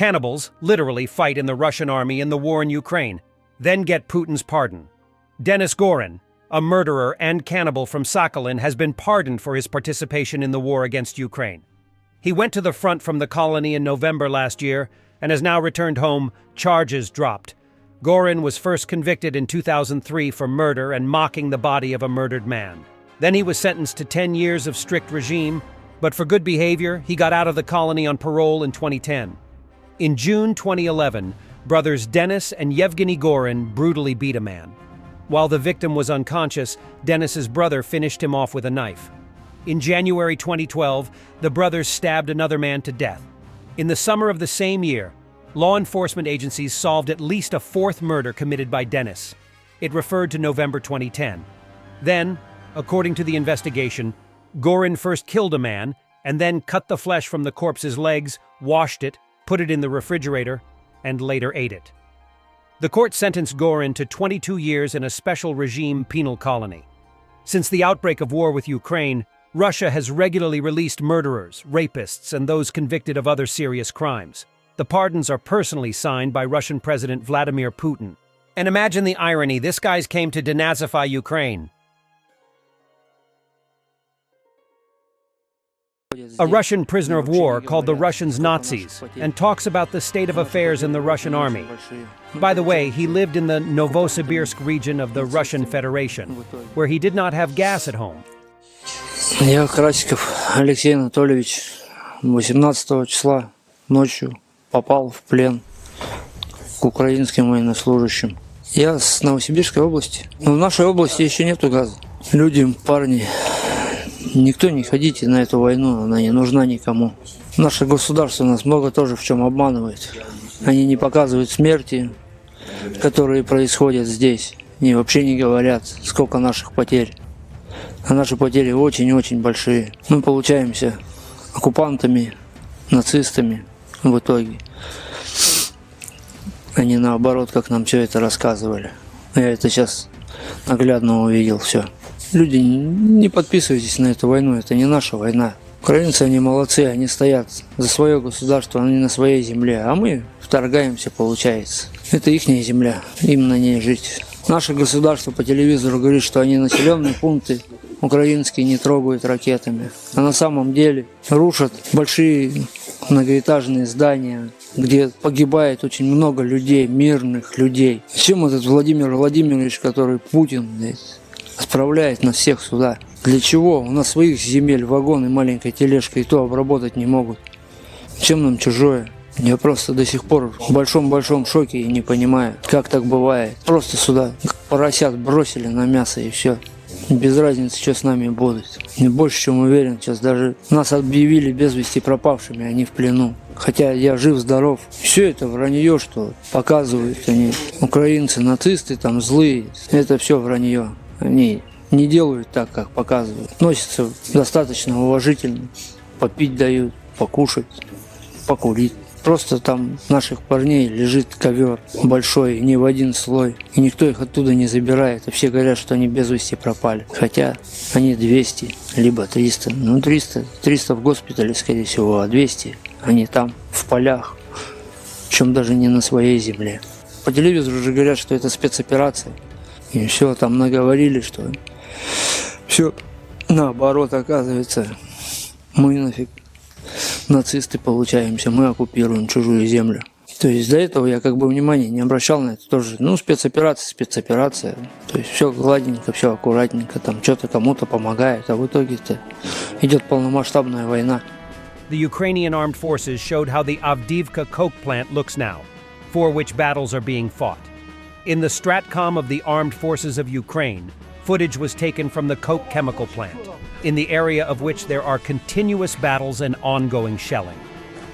Cannibals literally fight in the Russian army in the war in Ukraine, then get Putin's pardon. Denis Gorin, a murderer and cannibal from Sakhalin, has been pardoned for his participation in the war against Ukraine. He went to the front from the colony in November last year and has now returned home, charges dropped. Gorin was first convicted in 2003 for murder and mocking the body of a murdered man. Then he was sentenced to 10 years of strict regime, but for good behavior, he got out of the colony on parole in 2010. In June 2011, brothers Denis and Yevgeny Gorin brutally beat a man. While the victim was unconscious, Denis's brother finished him off with a knife. In January 2012, the brothers stabbed another man to death. In the summer of the same year, law enforcement agencies solved at least a fourth murder committed by Denis. It referred to November 2010. Then, according to the investigation, Gorin first killed a man and then cut the flesh from the corpse's legs, washed it, put it in the refrigerator, and later ate it. The court sentenced Gorin to 22 years in a special regime penal colony. Since the outbreak of war with Ukraine, Russia has regularly released murderers, rapists, and those convicted of other serious crimes. The pardons are personally signed by Russian President Vladimir Putin. And imagine the irony, this guy's came to denazify Ukraine. A Russian prisoner of war called the Russians Nazis and talks about the state of affairs in the Russian army. By the way, he lived in the Novosibirsk region of the Russian Federation, where he did not have gas at home. Я Красиков Алексей Анатольевич 18 числа ночью попал в плен к украинским военнослужащим. Я с Новосибирской области. Но в нашей области еще нету газа. Люди, парни, никто не ходите на эту войну, она не нужна никому. Наше государство нас много тоже в чем обманывает. Они не показывают смерти, которые происходят здесь. И вообще не говорят, сколько наших потерь. А наши потери очень-очень большие. Мы получаемся оккупантами, нацистами в итоге. А не наоборот, как нам все это рассказывали. Я это сейчас наглядно увидел все. Люди, не подписывайтесь на эту войну, это не наша война. Украинцы, они молодцы, они стоят за свое государство, они на своей земле, а мы вторгаемся, получается. Это ихняя земля, им на ней жить. Наше государство по телевизору говорит, что они населенные пункты украинские не трогают ракетами. А на самом деле рушат большие многоэтажные здания, где погибает очень много людей, мирных людей. Чем этот Владимир Владимирович, который Путин, отправляет нас всех сюда? Для чего? У нас своих земель, вагоны маленькой тележкой и то обработать не могут. Чем нам чужое? Я просто до сих пор в большом-большом шоке и не понимаю, как так бывает. Просто сюда поросят бросили на мясо и все. Без разницы, что с нами будет. Не больше, чем уверен, сейчас даже нас объявили без вести пропавшими, они в плену. Хотя я жив-здоров. Все это вранье, что показывают они. Украинцы, нацисты там злые. Это все вранье. Они не делают так, как показывают. Носятся достаточно уважительно. Попить дают, покушать, покурить. Просто там наших парней лежит ковер большой, не в один слой. И никто их оттуда не забирает. И все говорят, что они без вести пропали. Хотя они 200, либо 300. Ну 300 в госпитале, скорее всего, а 200 они там, в полях. Причем даже не на своей земле. По телевизору уже говорят, что это спецоперация. И все там наговорили, что все наоборот оказывается. Мы нафиг нацисты получаемся, мы оккупируем чужую землю. То есть до этого я как бы внимания не обращал на это тоже. Ну, спецоперация. То есть все гладенько, все аккуратненько, там что-то кому-то помогает, а в итоге-то идет полномасштабная война. The Ukrainian armed forces showed how the Avdiivka coke plant looks now, for which battles are being fought. In the Stratcom of the Armed Forces of Ukraine, footage was taken from the coke chemical plant, in the area of which there are continuous battles and ongoing shelling.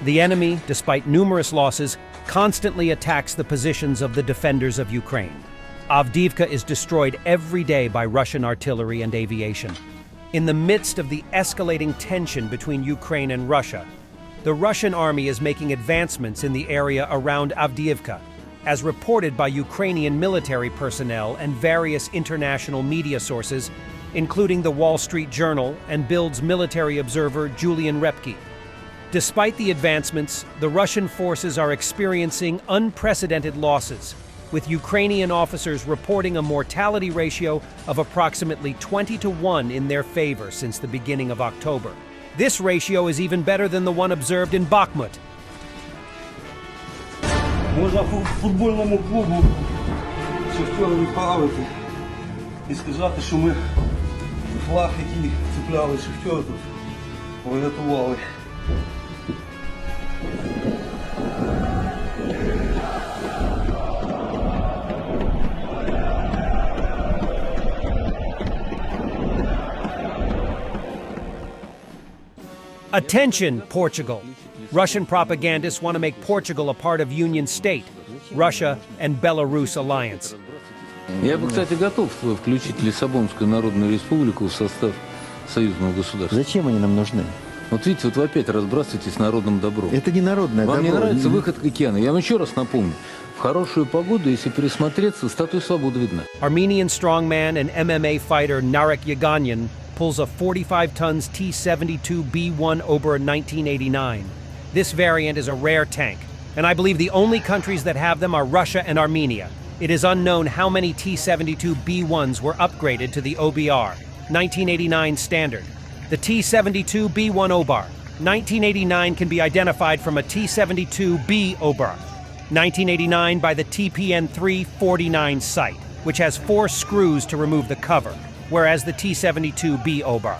The enemy, despite numerous losses, constantly attacks the positions of the defenders of Ukraine. Avdiivka is destroyed every day by Russian artillery and aviation. In the midst of the escalating tension between Ukraine and Russia, the Russian army is making advancements in the area around Avdiivka, as reported by Ukrainian military personnel and various international media sources, including the Wall Street Journal and Bild's military observer Julian Repke. Despite the advancements, the Russian forces are experiencing unprecedented losses, with Ukrainian officers reporting a mortality ratio of approximately 20-1 in their favor since the beginning of October. This ratio is even better than the one observed in Bakhmut. Можна футбольному клубу шахтерам відправити і сказати, що ми флаг, який цепляли шахтер, тут врятували. Attention, Portugal! Russian propagandists want to make Portugal a part of Union State, Russia and Belarus alliance. Я бы, кстати, готов включить Лиссабонскую Народную Республику в состав союзного государства. Зачем они нам нужны? Вот видите, вот вы опять разбрасываетесь народным добром. Это не народное Вам добро. не нравится выход к океану? Я вам еще раз напомню. В хорошую погоду, если пересмотреться, статуя свободы видна. Armenian strongman and MMA fighter Narek Yeganyan pulls a 45 tons T-72B1 Ober 1989. This variant is a rare tank, and I believe the only countries that have them are Russia and Armenia. It is unknown how many T-72B1s were upgraded to the OBR 1989 standard. The T-72B1 Obar 1989 can be identified from a T-72B Obar 1989 by the TPN-349 sight, which has 4 screws to remove the cover, whereas the T-72B Obar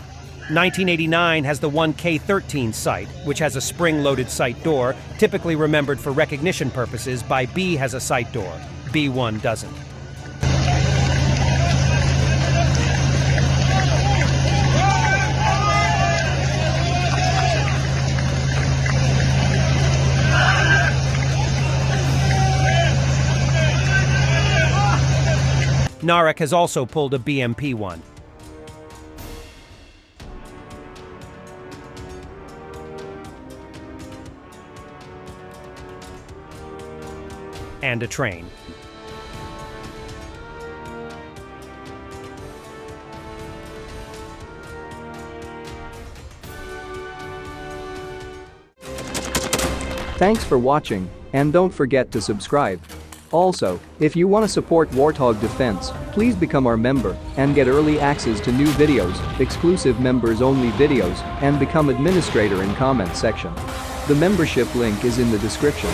1989 has the 1K13 sight, which has a spring-loaded sight door, typically remembered for recognition purposes by B has a sight door, B1 doesn't. Narek has also pulled a BMP-1. And a train. Thanks for watching, and don't forget to subscribe. Also, if you want to support Warthog Defense, please become our member and get early access to new videos, exclusive members-only videos, and become administrator in comment section. The membership link is in the description.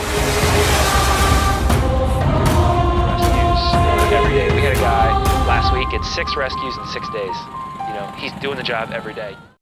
Every day. We had a guy last week at 6 rescues in 6 days. You know, he's doing the job every day.